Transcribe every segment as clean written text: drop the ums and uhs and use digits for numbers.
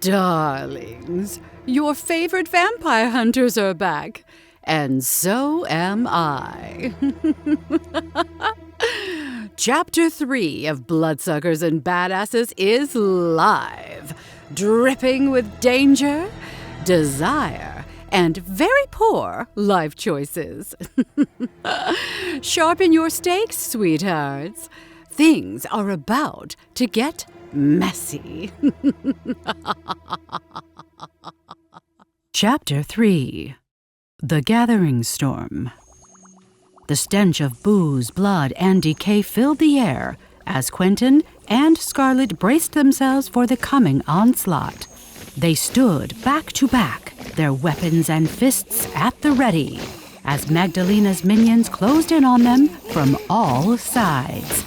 Darlings, your favorite vampire hunters are back, and so am I. Chapter 3 of Bloodsuckers and Badasses is live, dripping with danger, desire, and very poor life choices. Sharpen your stakes, sweethearts. Things are about to get messy. Chapter 3. The Gathering Storm. The stench of booze, blood, and decay filled the air as Quenton and Scarlet braced themselves for the coming onslaught. They stood back to back, their weapons and fists at the ready, as Magdalena's minions closed in on them from all sides.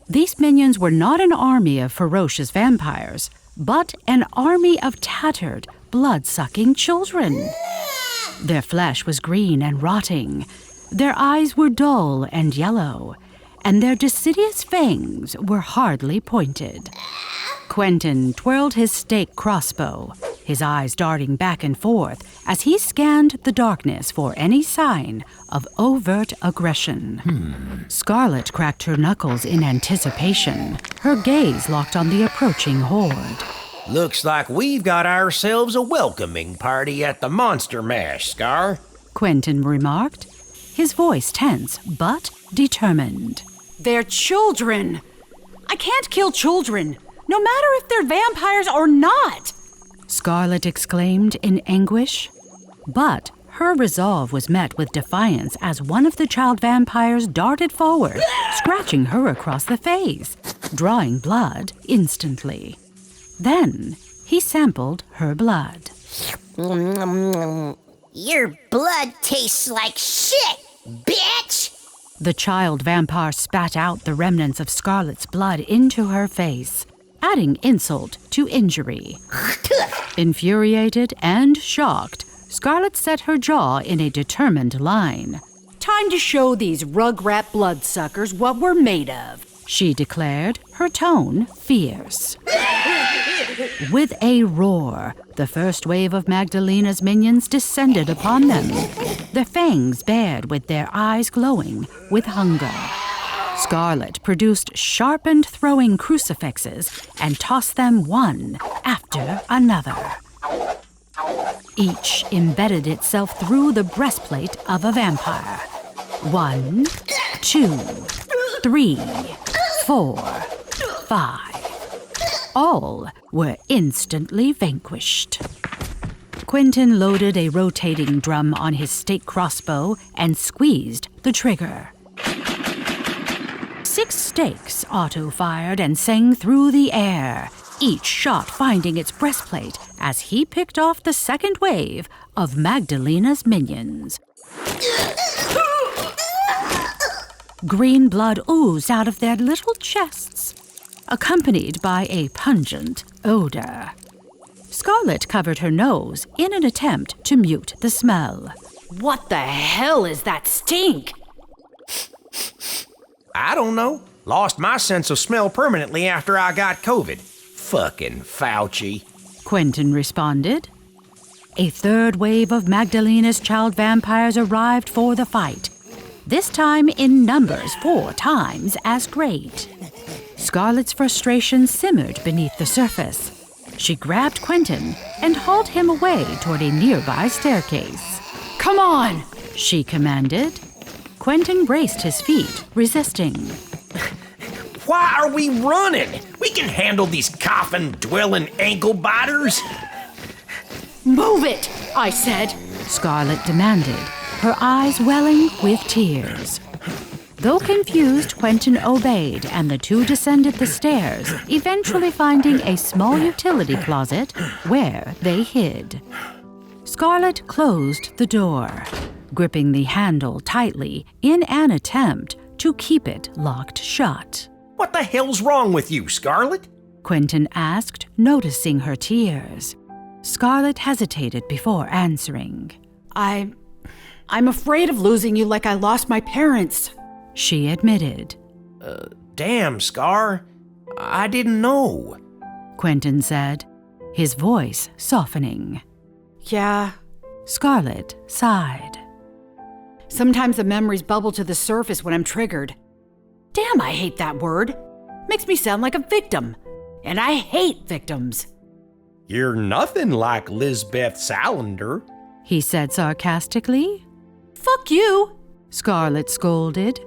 These minions were not an army of ferocious vampires, but an army of tattered, blood-sucking children. Their flesh was green and rotting, their eyes were dull and yellow, and their deciduous fangs were hardly pointed. Quenton twirled his stake crossbow, his eyes darting back and forth as he scanned the darkness for any sign of overt aggression. Scarlet cracked her knuckles in anticipation, her gaze locked on the approaching horde. Looks like we've got ourselves a welcoming party at the Monster Mash, Scar, Quenton remarked, his voice tense but determined. They're children! I can't kill children, no matter if they're vampires or not! Scarlet exclaimed in anguish. But her resolve was met with defiance as one of the child vampires darted forward, scratching her across the face, drawing blood instantly. Then he sampled her blood. Your blood tastes like shit, bitch! The child vampire spat out the remnants of Scarlet's blood into her face, adding insult to injury. Infuriated and shocked, Scarlet set her jaw in a determined line. Time to show these rugrat bloodsuckers what we're made of, she declared, her tone fierce. With a roar, the first wave of Magdalena's minions descended upon them, their fangs bared with their eyes glowing with hunger. Scarlet produced sharpened throwing crucifixes and tossed them one after another. Each embedded itself through the breastplate of a vampire. 1, 2, 3, 4, 5. All were instantly vanquished. Quenton loaded a rotating drum on his stake crossbow and squeezed the trigger. 6 stakes auto-fired and sang through the air, each shot finding its breastplate as he picked off the second wave of Magdalena's minions. Green blood oozed out of their little chests, accompanied by a pungent odor. Scarlet covered her nose in an attempt to mute the smell. What the hell is that stink? I don't know. Lost my sense of smell permanently after I got COVID. Fucking Fauci, Quenton responded. A third wave of Magdalena's child vampires arrived for the fight, this time in numbers 4 times as great. Scarlet's frustration simmered beneath the surface. She grabbed Quenton and hauled him away toward a nearby staircase. Come on, she commanded. Quenton braced his feet, resisting. Why are we running? We can handle these coffin-dwelling ankle-biters. Move it, I said, Scarlet demanded, her eyes welling with tears. Though confused, Quenton obeyed, and the two descended the stairs, eventually finding a small utility closet where they hid. Scarlet closed the door, gripping the handle tightly in an attempt to keep it locked shut. What the hell's wrong with you, Scarlet? Quenton asked, noticing her tears. Scarlet hesitated before answering. I'm afraid of losing you like I lost my parents, she admitted. Damn, Scar. I didn't know, Quenton said, his voice softening. Yeah. Scarlet sighed. Sometimes the memories bubble to the surface when I'm triggered. Damn, I hate that word. Makes me sound like a victim. And I hate victims. You're nothing like Lisbeth Salander. He said sarcastically. Fuck you. Scarlet scolded.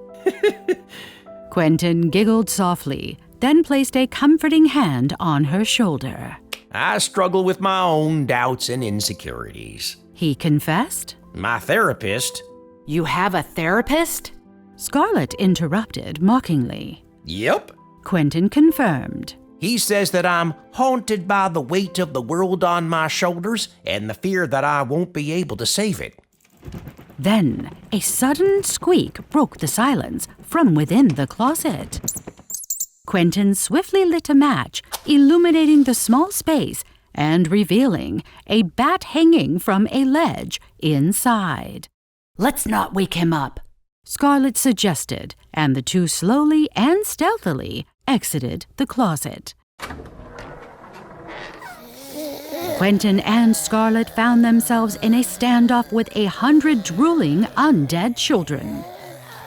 Quenton giggled softly, then placed a comforting hand on her shoulder. I struggle with my own doubts and insecurities. He confessed. My therapist. You have a therapist? Scarlet interrupted mockingly. Yep. Quenton confirmed. He says that I'm haunted by the weight of the world on my shoulders and the fear that I won't be able to save it. Then a sudden squeak broke the silence from within the closet. Quenton swiftly lit a match, illuminating the small space and revealing a bat hanging from a ledge inside. Let's not wake him up, Scarlet suggested, and the two slowly and stealthily exited the closet. Quenton and Scarlet found themselves in a standoff with 100 drooling undead children.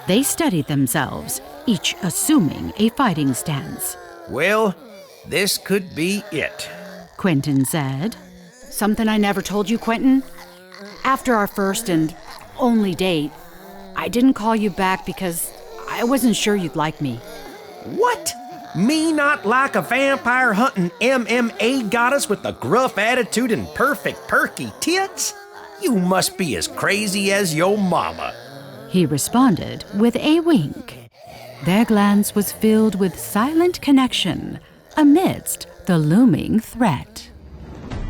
They steadied themselves, each assuming a fighting stance. Well, this could be it, Quenton said. Something I never told you, Quenton? After our first and only date, I didn't call you back because I wasn't sure you'd like me. What? Me not like a vampire hunting MMA goddess with a gruff attitude and perfect perky tits? You must be as crazy as your mama. He responded with a wink. Their glance was filled with silent connection amidst the looming threat.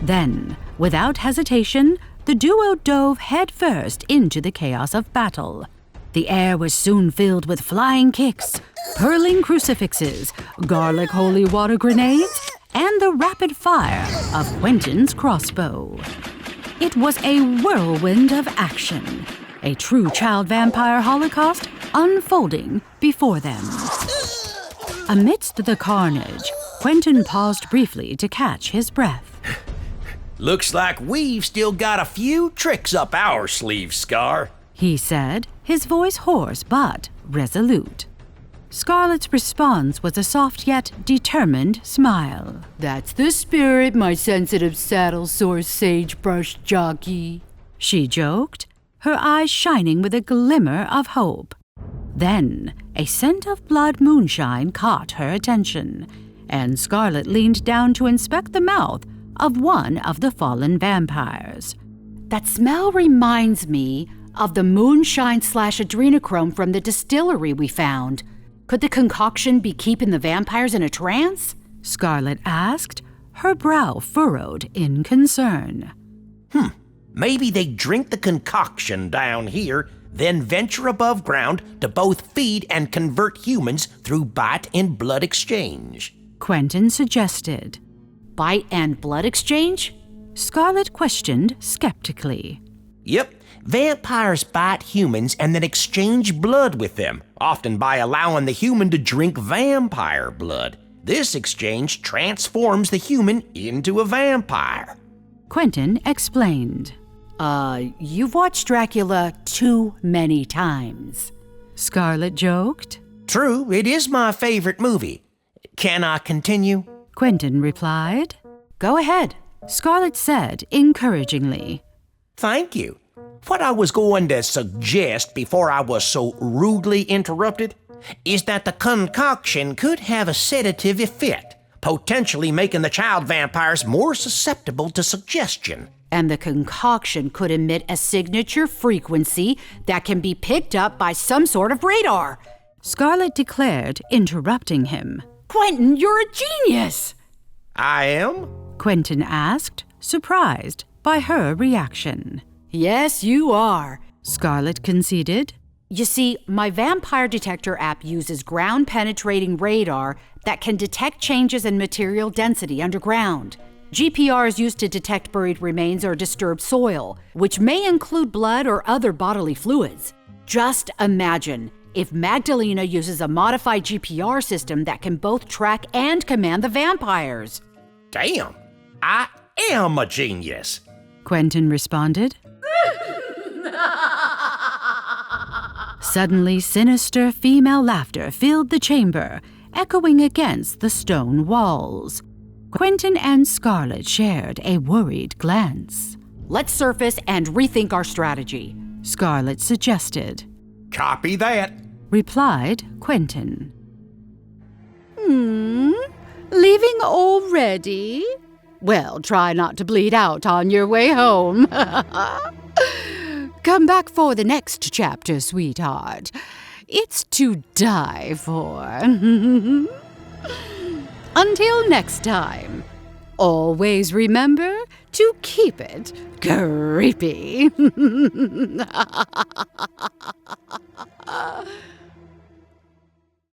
Then, without hesitation, the duo dove headfirst into the chaos of battle. The air was soon filled with flying kicks, purling crucifixes, garlic holy water grenades, and the rapid fire of Quenton's crossbow. It was a whirlwind of action, a true child vampire holocaust unfolding before them. Amidst the carnage, Quenton paused briefly to catch his breath. Looks like we've still got a few tricks up our sleeves, Scar, he said, his voice hoarse but resolute. Scarlet's response was a soft yet determined smile. That's the spirit, my sensitive saddle-sore sagebrush jockey, she joked, her eyes shining with a glimmer of hope. Then, a scent of blood moonshine caught her attention, and Scarlet leaned down to inspect the mouth of one of the fallen vampires. That smell reminds me of the moonshine/adrenochrome from the distillery we found. Could the concoction be keeping the vampires in a trance? Scarlet asked, her brow furrowed in concern. Maybe they drink the concoction down here, then venture above ground to both feed and convert humans through bite and blood exchange, Quenton suggested. Bite and blood exchange? Scarlet questioned skeptically. Yep, vampires bite humans and then exchange blood with them, often by allowing the human to drink vampire blood. This exchange transforms the human into a vampire. Quenton explained. You've watched Dracula too many times, Scarlet joked. True, it is my favorite movie. Can I continue? Quenton replied. Go ahead, Scarlet said encouragingly. Thank you. What I was going to suggest before I was so rudely interrupted is that the concoction could have a sedative effect, potentially making the child vampires more susceptible to suggestion. And the concoction could emit a signature frequency that can be picked up by some sort of radar, Scarlet declared, interrupting him. Quenton, you're a genius! I am? Quenton asked, surprised by her reaction. Yes, you are, Scarlet conceded. You see, my vampire detector app uses ground-penetrating radar that can detect changes in material density underground. GPR is used to detect buried remains or disturbed soil, which may include blood or other bodily fluids. Just imagine if Magdalena uses a modified GPR system that can both track and command the vampires. Damn, I am a genius. Quenton responded. Suddenly, sinister female laughter filled the chamber, echoing against the stone walls. Quenton and Scarlet shared a worried glance. Let's surface and rethink our strategy, Scarlet suggested. Copy that. Replied Quenton. Leaving already? Well, try not to bleed out on your way home. Come back for the next chapter, sweetheart. It's to die for. Until next time, always remember to keep it creepy.